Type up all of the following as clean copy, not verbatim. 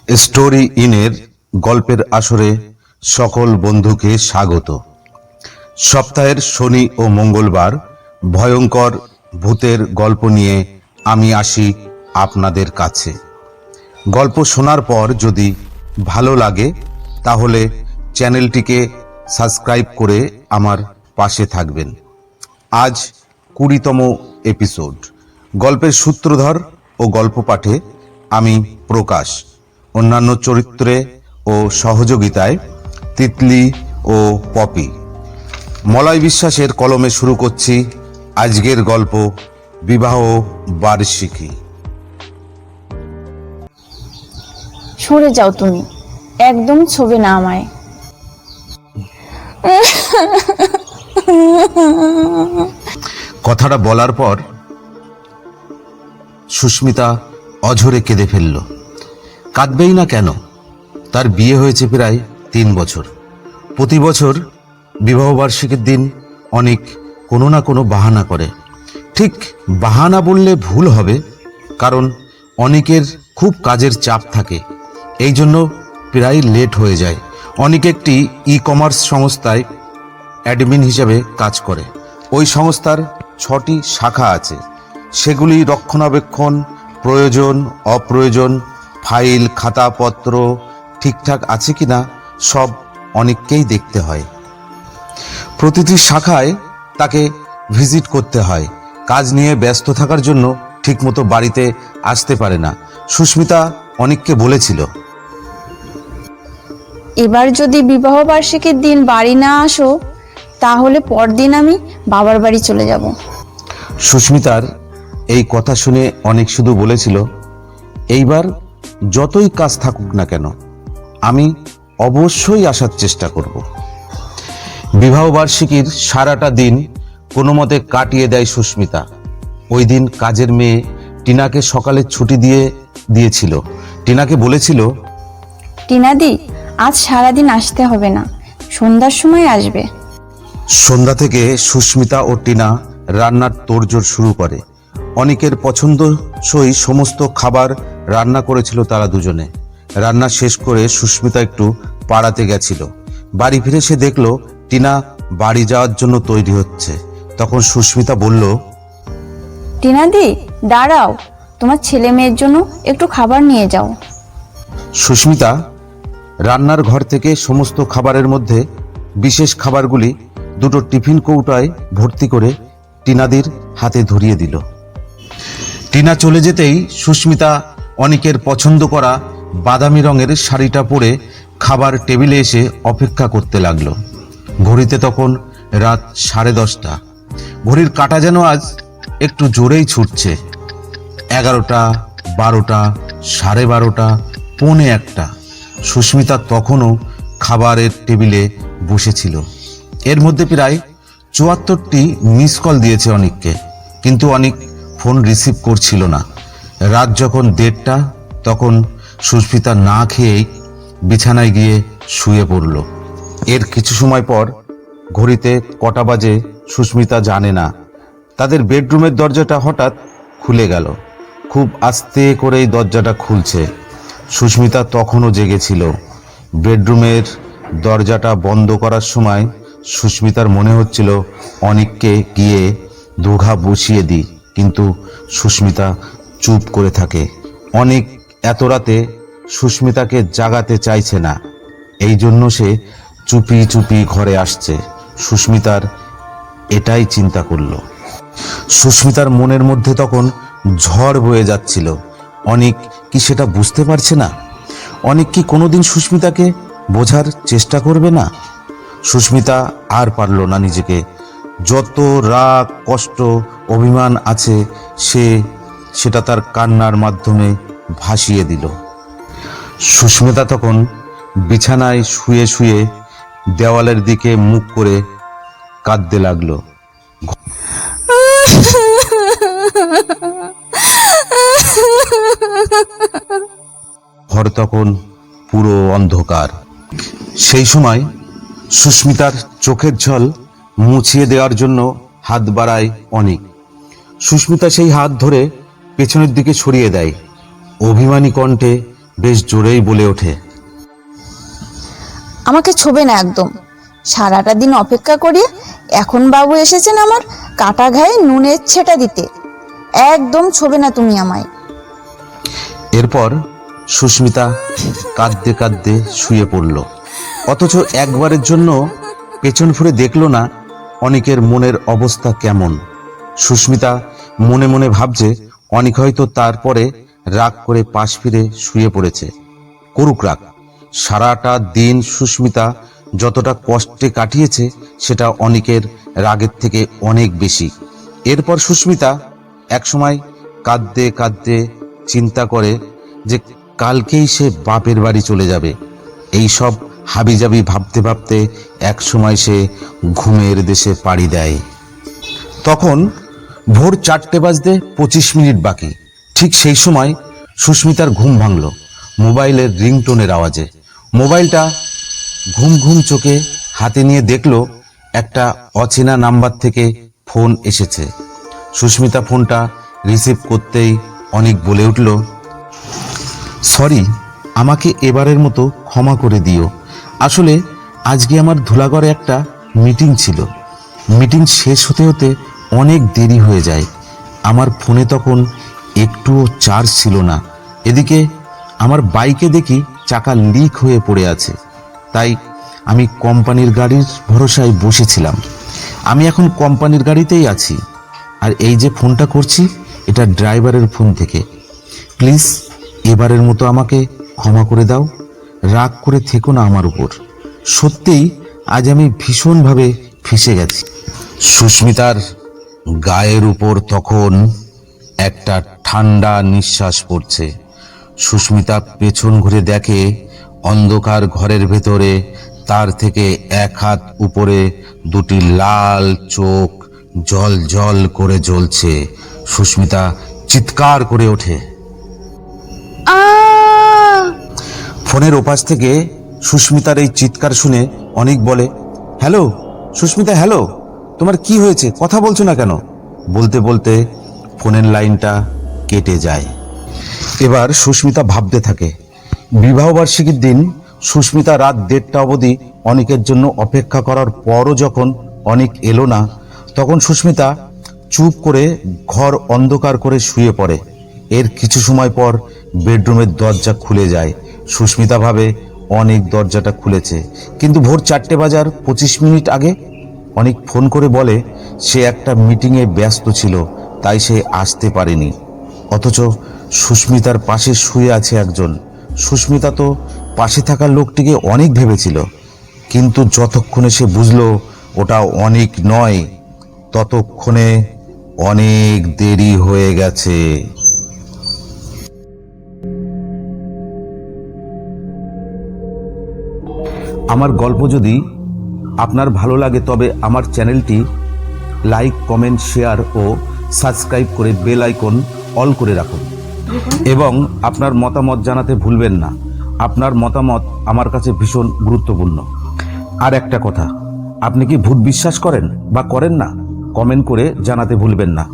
Story ইনের গল্পের আসরে সকল বন্ধুকে স্বাগত। সপ্তাহের শনি ও মঙ্গলবার ভয়ঙ্কর ভূতের গল্প নিয়ে আমি আসি আপনাদের কাছে। গল্প শোনার পর যদি ভালো লাগে তাহলে চ্যানেলটিকে সাবস্ক্রাইব করে আমার পাশে থাকবেন। আজ 20তম এপিসোড। গল্পের সূত্রধর ও গল্প পাঠে আমি প্রকাশ, অন্যান্য চরিত্রে ও সহযোগিতায় তিতলি ও পপি। মলয় বিশ্বাসের কলমে শুরু করছি আজকের গল্প, বিবাহ বার্ষিকী। সরে যাও, তুমি একদম ছবে না আমায়। কথাটা বলার পর সুস্মিতা অঝরে কেঁদে ফেলল। কাঁদবেই না কেন? তার বিয়ে হয়েছে প্রায় 3 বছর। প্রতি বছর বিবাহবার্ষিকীর দিন অনেক কোনো না কোনো বাহানা করে। ঠিক বাহানা বললে ভুল হবে, কারণ অনেকের খুব কাজের চাপ থাকে, এই জন্য প্রায় লেট হয়ে যায়। অনেক একটি ই-কমার্স সংস্থায় অ্যাডমিন হিসেবে কাজ করে। ওই সংস্থার 6টি শাখা আছে। সেগুলি রক্ষণাবেক্ষণ, প্রয়োজন অপ্রয়োজন, ফাইল খাতাপত্র ঠিকঠাক আছে কিনা সব অনেককেই দেখতে হয়। প্রতিটি শাখায় তাকে ভিজিট করতে হয়। কাজ নিয়ে ব্যস্ত থাকার জন্য ঠিকমতো বাড়িতে আসতে পারে না। সুস্মিতা অনেককে বলেছিল, এবার যদি বিবাহ বার্ষিকীর দিন বাড়ি না আসো তাহলে পরদিন আমি বাবার বাড়ি চলে যাব। সুস্মিতার এই কথা শুনে অনেক শুধু বলেছিল, এইবার যতই কাজ থাকুক না কেন আমি অবশ্যই আসার চেষ্টা করব। বিবাহ বার্ষিকীর সারাটা দিন কোনো মতে কাটিয়ে দেয় সুস্মিতা। ওই দিন কাজের মেয়ে টিনাকে সকালে ছুটি দিয়েছিল। টিনাকে বলেছিল, টিনাদি, আজ সারাদিন আসতে হবে না, সন্ধ্যার সময় আসবে। সন্ধ্যা থেকে সুস্মিতা ও টিনা রান্নার তোড়জোড় শুরু করে। অনেকের পছন্দসই সমস্ত খাবার রান্না করেছিল তারা দুজনে। রান্না শেষ করে সুস্মিতা একটু পাড়াতে গেছিল। বাড়ি ফিরে সে দেখলো টিনা বাড়ি যাওয়ার জন্য তৈরি হচ্ছে। তখন সুস্মিতা বলল, টিনাদি, দাঁড়াও, তোমার ছেলে মেয়ের জন্য একটু খাবার নিয়ে যাও। সুস্মিতা রান্নার ঘর থেকে সমস্ত খাবারের মধ্যে বিশেষ খাবারগুলি 2টো টিফিন কৌটায় ভর্তি করে টিনাদির হাতে ধরিয়ে দিল। টিনা চলে যেতেই সুস্মিতা অনেকের পছন্দ করা বাদামি রঙের শাড়িটা পরে খাবার টেবিলে এসে অপেক্ষা করতে লাগলো। ঘড়িতে তখন রাত 10:30। ঘড়ির কাঁটা যেন আজ একটু জোরেই ছুটছে। 11টা, 12টা, 12:30, 1:45। সুস্মিতা তখনও খাবারের টেবিলে বসেছিল। এর মধ্যে প্রায় 74টি মিস কল দিয়েছে অনেককে, কিন্তু অনেক ফোন রিসিভ করছিল না। রাত যখন 1:30 তখন সুস্মিতা না খেয়েই বিছানায় গিয়ে শুয়ে পড়ল। এর কিছু সময় পর ঘড়িতে কটা বাজে সুস্মিতা জানে না। তাদের বেডরুমের দরজাটা হঠাৎ খুলে গেল। খুব আস্তে করেই দরজাটা খুলছে। সুস্মিতা তখনও জেগেছিল। বেডরুমের দরজাটা বন্ধ করার সময় সুস্মিতার মনে হচ্ছিল অনেককে গিয়ে দুঘা বসিয়ে দিই, কিন্তু সুস্মিতা চুপ করে থাকে। অনেক এত রাতে সুস্মিতাকে জাগাতে চাইছে না, এই জন্য সে চুপি চুপি ঘরে আসছে। সুস্মিতার এটাই চিন্তা করলো। সুস্মিতার মনের মধ্যে তখন ঝড় বয়ে যাচ্ছিল। অনেক কি সেটা বুঝতে পারছে না? অনেক কি কোনোদিন সুস্মিতাকে বোঝার চেষ্টা করবে না? সুস্মিতা আর পারল না নিজেকে। যত রাগ, কষ্ট, অভিমান আছে সেটা তার কান্নার মাধ্যমে ভাসিয়ে দিল। সুস্মিতা তখন বিছানায় শুয়ে শুয়ে দেওয়ালের দিকে মুখ করে কাঁদতে লাগলো। ঘর তখন পুরো অন্ধকার। সেই সময় সুস্মিতার চোখের জল মুছিয়ে দেওয়ার জন্য হাত বাড়ায় অনেক। সুস্মিতা সেই হাত ধরে পেছনের দিকে সরিয়ে দেয়। অভিমানী কণ্ঠে বেশ জোরেই বলে ওঠে। আমাকে ছোবে না একদম। সারাটা দিন অপেক্ষা করিয়ে এখন বাবু এসেছেন আমার কাটা ঘায়ে নুনের ছেটা দিতে। একদম ছোবে না তুমি আমায়। এরপর সুস্মিতা কাঁদতে কাঁদতে শুয়ে পড়ল। অথচ একবারের জন্য পেছন ফিরে দেখলো না অনিকের মনের অবস্থা কেমন। সুস্মিতা মনে মনে ভাবছে অনিক হয়তো তারপরে রাগ করে পাশ ফিরে শুয়ে পড়েছে। করুক রাগ। সারাটা দিন সুস্মিতা যতটা কষ্টে কাটিয়েছে সেটা অনিকের রাগের থেকে অনেক বেশি। এরপর সুস্মিতা একসময় কাঁদতে কাঁদতে চিন্তা করে যে কালকেই সে বাপের বাড়ি চলে যাবে। এই সব হাবিজাবি ভাবতে ভাবতে এক সময় সে ঘুমের দেশে পাড়ি দেয়। তখন ভোর 4:25 বাকি। ঠিক সেই সময় সুস্মিতার ঘুম ভাঙল মোবাইলের রিংটোনের আওয়াজে। মোবাইলটা ঘুম ঘুম চোখে হাতে নিয়ে দেখলো একটা অচেনা নাম্বার থেকে ফোন এসেছে। সুস্মিতা ফোনটা রিসিভ করতেই অনিক বলে উঠল, সরি, আমাকে এবারের মতো ক্ষমা করে দিও। আসলে আজকে আমার ধুলাগড়ে একটা মিটিং ছিল। মিটিং শেষ হতে হতে অনেক দেরি হয়ে যায়। আমার ফোনে তখন একটুও চার্জ ছিল না। এদিকে আমার বাইকে দেখি চাকা লিক হয়ে পড়ে আছে। তাই আমি কোম্পানির গাড়ির ভরসায় বসেছিলাম। আমি এখন কোম্পানির গাড়িতেই আছি। আর এই যে ফোনটা করছি এটা ড্রাইভারের ফোন থেকে। প্লিজ এবারের মতো আমাকে ক্ষমা করে দাও। রাগ করে থেকো না আমার উপর। সত্যিই আজ আমি ভীষণভাবে ফেঁসে গেছি। সুস্মিতার গায়ের উপর তখন একটা ঠান্ডা নিঃশ্বাস পড়ছে। সুস্মিতা পেছন ঘুরে দেখে অন্ধকার ঘরের ভেতরে তার থেকে এক হাত উপরে দুটি লাল চোখ জল জল করে জ্বলছে। সুস্মিতা চিৎকার করে ওঠে। ফোনের ওপাশ থেকে সুস্মিতার এই চিৎকার শুনে অনিক বলে, হ্যালো সুস্মিতা, হ্যালো, তোমার কি হয়েছে? কথা বলছো না কেন? বলতে বলতে ফোনের লাইনটা কেটে যায়। এবার সুস্মিতা ভাবতে থাকে। বিবাহবার্ষিকীর দিন সুস্মিতা রাত 1:30 অবধি অনিকের জন্য অপেক্ষা করার পরও যখন অনিক এলো না, তখন সুস্মিতা চুপ করে ঘর অন্ধকার করে শুয়ে পড়ে। এর কিছু সময় পর বেডরুমের দরজা খুলে যায়। সুস্মিতা ভাবে অনিক দরজাটা খুলেছে, কিন্তু ভোর 4:25 আগে অনিক ফোন করে বলে সে একটা মিটিংয়ে ব্যস্ত ছিল, তাই সে আসতে পারেনি। অথচ সুস্মিতার পাশে শুয়ে আছে একজন। সুস্মিতা তো পাশে থাকা লোকটিকে অনেক ভেবেছিল, কিন্তু যতক্ষণে সে বুঝলো ওটা অনেক নয়, ততক্ষণে অনেক দেরি হয়ে গেছে। আমার গল্প যদি আপনার ভালো লাগে তবে আমার চ্যানেলটি লাইক, কমেন্ট, শেয়ার ও সাবস্ক্রাইব করে বেল আইকন অল করে রাখুন এবং আপনার মতামত জানাতে ভুলবেন না। আপনার মতামত আমার কাছে ভীষণ গুরুত্বপূর্ণ। আর একটা কথা, আপনি কি ভূত বিশ্বাস করেন বা করেন না? কমেন্ট করে জানাতে ভুলবেন না।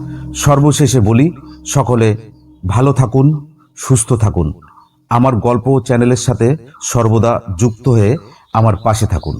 সর্বশেষে বলি, সকলে ভালো থাকুন, সুস্থ থাকুন। আমার গল্প চ্যানেলের সাথে সর্বদা যুক্ত হয়ে আমার পাশে থাকুন।